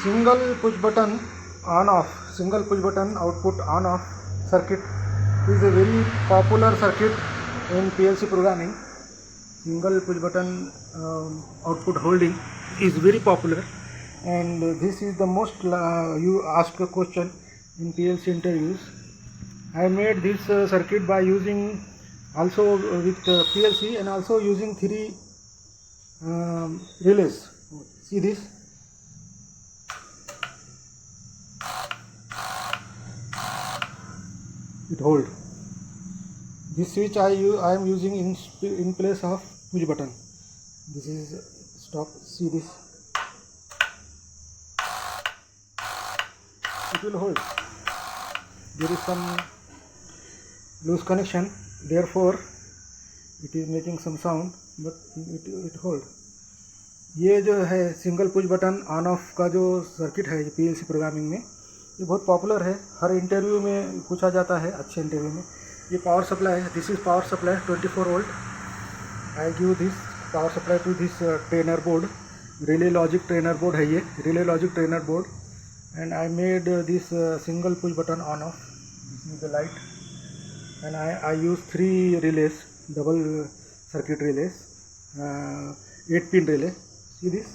Single push button on off, single push button output on off circuit is a very popular circuit in PLC programming. Single push button output holding is very popular, and this is the most you ask a question in PLC interviews. I made this circuit by using also with PLC and also using three relays. See this? It hold. This switch I am using in place of push button. This is stop. See this? It will hold. There is some loose connection, therefore it is making some sound, but it hold. ये जो है single push button on of का जो circuit है PLC programming में, ये बहुत popular है, हर इंटरव्यू में पूछा जाता है, अच्छे इंटरव्यू में. ये पावर सप्लाई है, this is power supply 24 volt. I give this power supply to this trainer board, relay logic trainer board है ये, relay logic trainer board. And I made this single push button on off. This is the light and I use three relays, double circuit relays, 8-pin relay. See this?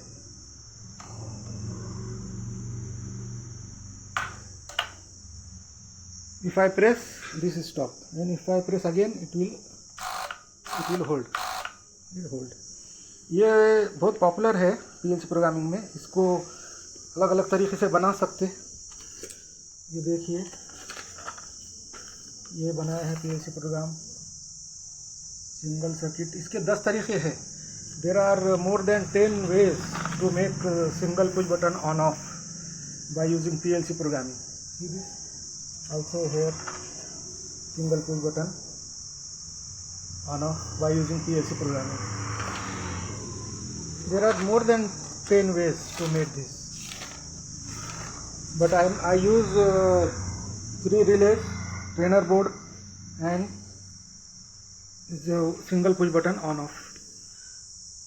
If I press, this is stop, and if I press again, it will hold. It hold. ये बहुत popular है PLC programming में. इसको अलग अलग तरीके से बना सकते. ये देखिए, ये बनाया है पीएलसी प्रोग्राम सिंगल सर्किट. इसके 10 तरीके हैं. There are more than 10 ways to make single push button on off by using PLC programming. See this also here, single push button on off by using PLC programming. There are more than 10 ways to make this, but I use 3 relays, trainer board and the single push button on off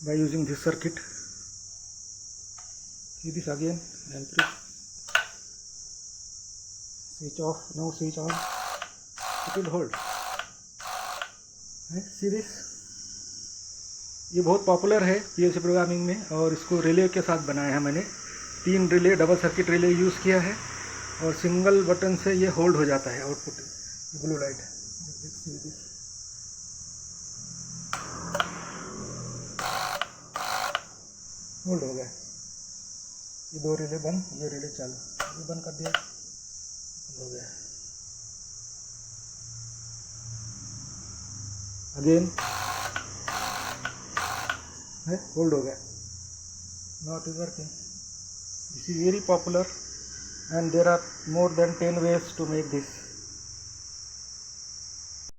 by using this circuit. See this again, and press, switch off, now switch on, it will hold. See this? ये बहुत popular है PLC programming में, और इसको relay के साथ बनाया है मैंने. 3 relay, double circuit relay use किया है, और सिंगल बटन से ये होल्ड हो जाता है आउटपुट. ब्लू लाइट होल्ड हो गया. ये 2 रिले बंद, ये रिले चालू. ये बंद कर दिया, हो गया. अगेन है, होल्ड हो गया. Not is working. This is very popular and there are more than 10 ways to make this.